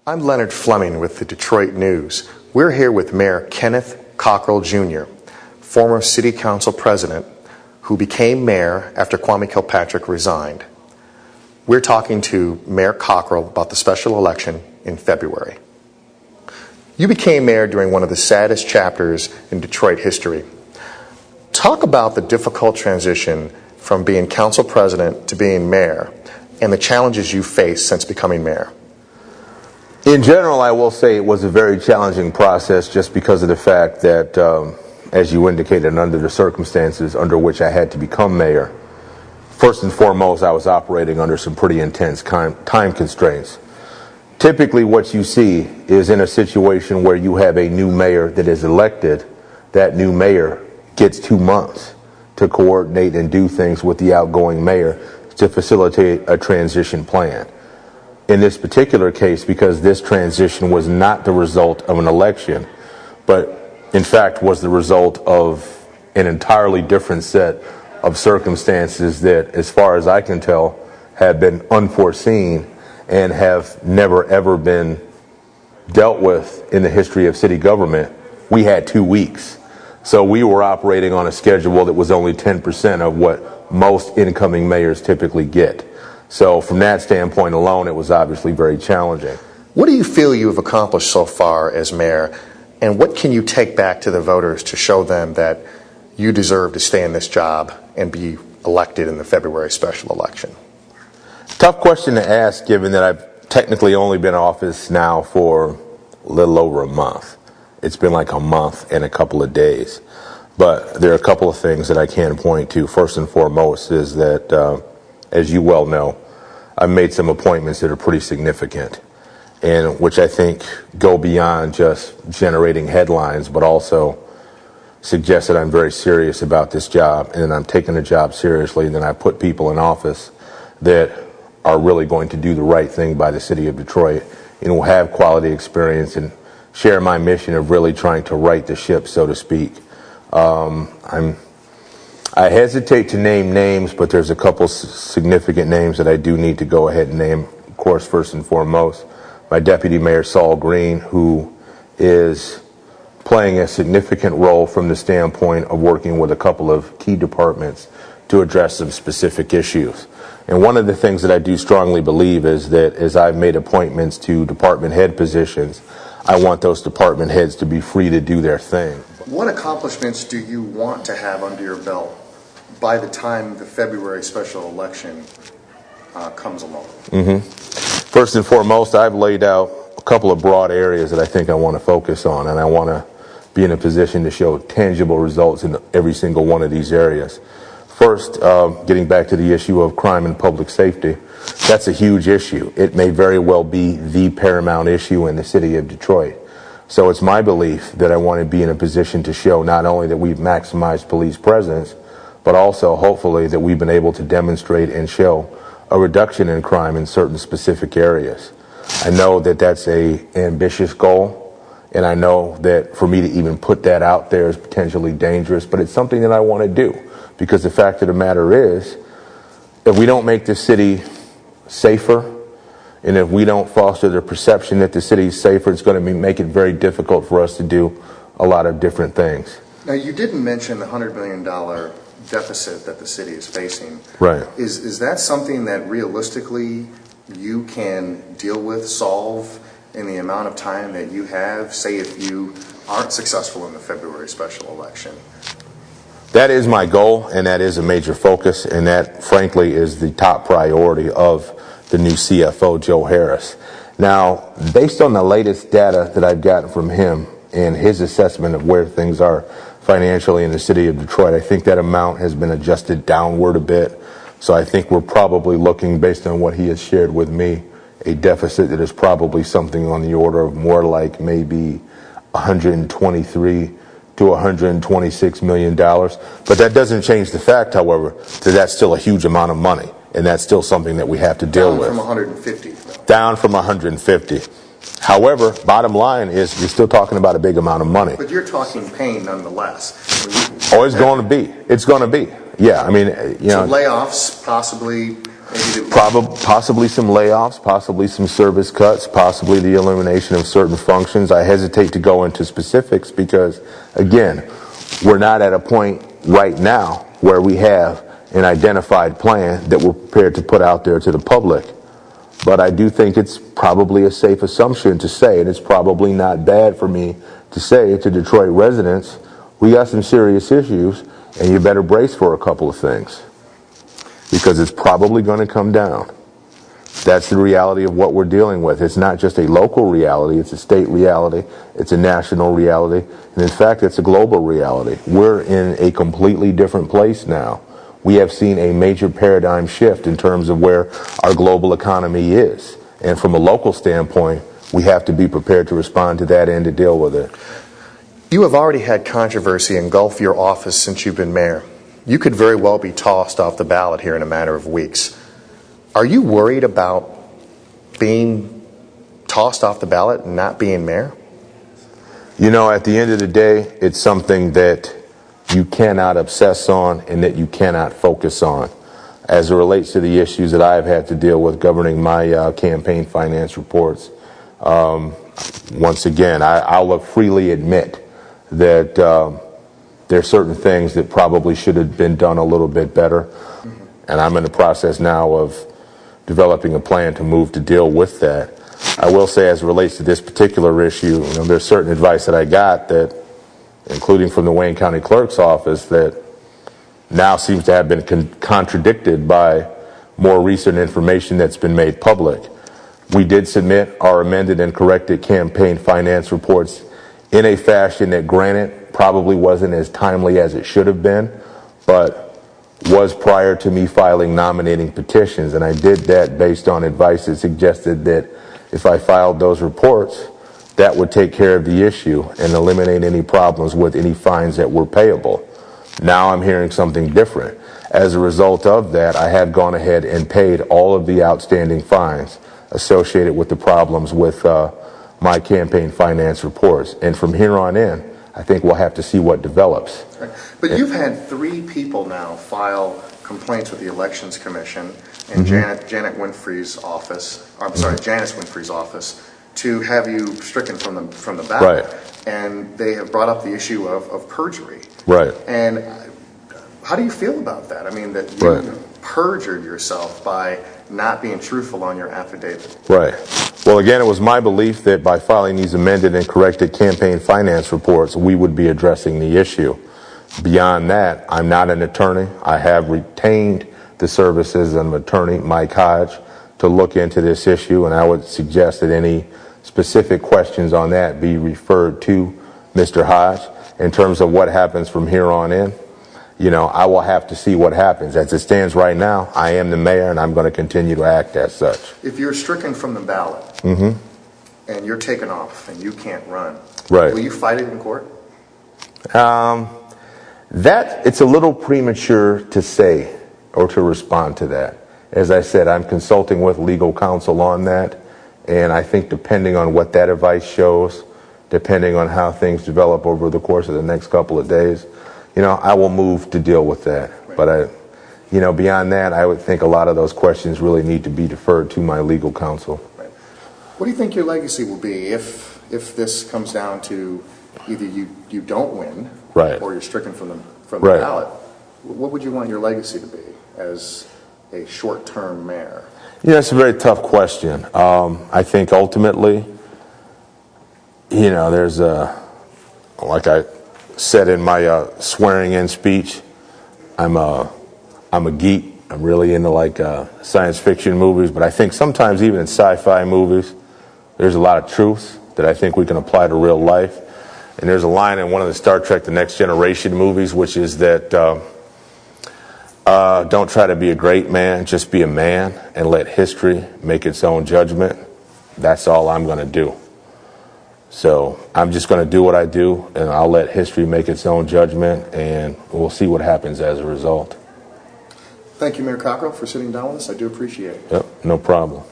I'm Leonard Fleming with the Detroit News. We're here with Mayor Kenneth Cockrel Jr., former City Council President, who became mayor after Kwame Kilpatrick resigned. We're talking to Mayor Cockrel about the special election in February. You became mayor during one of the saddest chapters in Detroit history. Talk about the difficult transition from being council president to being mayor and the challenges you faced since becoming mayor. In general, I will say it was a very challenging process just because of the fact that, as you indicated, under the circumstances under which I had to become mayor, first and foremost, I was operating under some pretty intense time constraints. Typically, what you see is in a situation where you have a new mayor that is elected, that new mayor gets 2 months to coordinate and do things with the outgoing mayor to facilitate a transition plan. In this particular case, because this transition was not the result of an election, but in fact was the result of an entirely different set of circumstances that, as far as I can tell, have been unforeseen and have never ever been dealt with in the history of city government, we had 2 weeks. So we were operating on a schedule that was only 10% of what most incoming mayors typically get. So from that standpoint alone, it was obviously very challenging. What do you feel you have accomplished so far as mayor, and what can you take back to the voters to show them that you deserve to stay in this job and be elected in the February special election? Tough question to ask, given that I've technically only been in office now for a little over a month. It's been like a month and a couple of days. But there are a couple of things that I can point to. First and foremost is that, as you well know, I've made some appointments that are pretty significant, and which I think go beyond just generating headlines, but also suggest that I'm very serious about this job, and I'm taking the job seriously, and then I put people in office that are really going to do the right thing by the city of Detroit and will have quality experience and share my mission of really trying to right the ship, so to speak. I hesitate to name names, but there's a couple significant names that I do need to go ahead and name. Of course, first and foremost, my Deputy Mayor Saul Green, who is playing a significant role from the standpoint of working with a couple of key departments to address some specific issues. And one of the things that I do strongly believe is that as I've made appointments to department head positions, I want those department heads to be free to do their thing. What accomplishments do you want to have under your belt by the time the February special election comes along? First and foremost, I've laid out a couple of broad areas that I think I want to focus on, and I want to be in a position to show tangible results in every single one of these areas. First, getting back to the issue of crime and public safety, that's a huge issue. It may very well be the paramount issue in the city of Detroit. So it's my belief that I want to be in a position to show not only that we've maximized police presence, but also hopefully that we've been able to demonstrate and show a reduction in crime in certain specific areas. I know that that's an ambitious goal, and I know that for me to even put that out there is potentially dangerous, but it's something that I want to do, because the fact of the matter is, if we don't make this city safer, and if we don't foster the perception that the city is safer, it's going to make it very difficult for us to do a lot of different things. Now, you didn't mention the $100 million deficit that the city is facing. Right. Is that something that realistically you can deal with, solve in the amount of time that you have, say if you aren't successful in the February special election? That is my goal, and that is a major focus, and that, frankly, is the top priority of the new CFO, Joe Harris. Now, based on the latest data that I've gotten from him and his assessment of where things are financially in the city of Detroit, I think that amount has been adjusted downward a bit. So I think we're probably looking, based on what he has shared with me, a deficit that is probably something on the order of more like maybe $123 to $126 million. But that doesn't change the fact, however, that that's still a huge amount of money. And that's still something that we have to deal with. Down from 150. Down from 150. However, bottom line is you're still talking about a big amount of money. But you're talking pain nonetheless. Oh, it's going to be. It's going to be. Yeah, I mean, you know. So layoffs, possibly. Possibly some layoffs, possibly some service cuts, possibly the elimination of certain functions. I hesitate to go into specifics because, again, we're not at a point right now where we have an identified plan that we're prepared to put out there to the public. But I do think it's probably a safe assumption to say, and it's probably not bad for me to say to Detroit residents, we got some serious issues and you better brace for a couple of things. Because it's probably going to come down. That's the reality of what we're dealing with. It's not just a local reality, it's a state reality, it's a national reality, and in fact, it's a global reality. We're in a completely different place now. We have seen a major paradigm shift in terms of where our global economy is. And from a local standpoint, we have to be prepared to respond to that and to deal with it. You have already had controversy engulf your office since you've been mayor. You could very well be tossed off the ballot here in a matter of weeks. Are you worried about being tossed off the ballot and not being mayor? You know, at the end of the day, it's something that you cannot obsess on and that you cannot focus on. As it relates to the issues that I've had to deal with governing my campaign finance reports, once again, I'll freely admit that there are certain things that probably should have been done a little bit better. And I'm in the process now of developing a plan to move to deal with that. I will say, as it relates to this particular issue, you know, there's certain advice that I got that, including from the Wayne County Clerk's office, that now seems to have been contradicted by more recent information that's been made public. We did submit our amended and corrected campaign finance reports in a fashion that, granted, probably wasn't as timely as it should have been, but was prior to me filing nominating petitions. And I did that based on advice that suggested that if I filed those reports, that would take care of the issue and eliminate any problems with any fines that were payable. Now I'm hearing something different. As a result of that, I have gone ahead and paid all of the outstanding fines associated with the problems with my campaign finance reports. And from here on in, I think we'll have to see what develops. Right. But you've had 3 people now file complaints with the Elections Commission and Janice Winfrey's office, Janice Winfrey's office, to have you stricken from the ballot. Right. And they have brought up the issue of perjury. Right. And how do you feel about that? I mean, that you perjured yourself by not being truthful on your affidavit. Right. Well, again, it was my belief that by filing these amended and corrected campaign finance reports, we would be addressing the issue. Beyond that, I'm not an attorney. I have retained the services of an attorney, Mike Hodge, to look into this issue, and I would suggest that any specific questions on that be referred to Mr. Hodge. In terms of what happens from here on in, you know, I will have to see what happens. As it stands right now, I am the mayor, and I'm going to continue to act as such. If you're stricken from the ballot and you're taken off and you can't run, will you fight it in court? It's a little premature to say or to respond to that. As I said, I'm consulting with legal counsel on that, and I think depending on what that advice shows, depending on how things develop over the course of the next couple of days, you know, I will move to deal with that. Right. But you know, beyond that, I would think a lot of those questions really need to be deferred to my legal counsel. Right. What do you think your legacy will be if this comes down to either you don't win, or you're stricken from the ballot? What would you want your legacy to be as a short-term mayor? Yeah, it's a very tough question. I think ultimately, you know, there's like I said in my swearing-in speech, I'm a geek. I'm really into like science fiction movies, but I think sometimes even in sci-fi movies, there's a lot of truth that I think we can apply to real life. And there's a line in one of the Star Trek The Next Generation movies, which is that don't try to be a great man, just be a man and let history make its own judgment. That's all I'm going to do. So I'm just going to do what I do, and I'll let history make its own judgment, and we'll see what happens as a result. Thank you, Mayor Cockrel, for sitting down with us. I do appreciate it. Yep, no problem.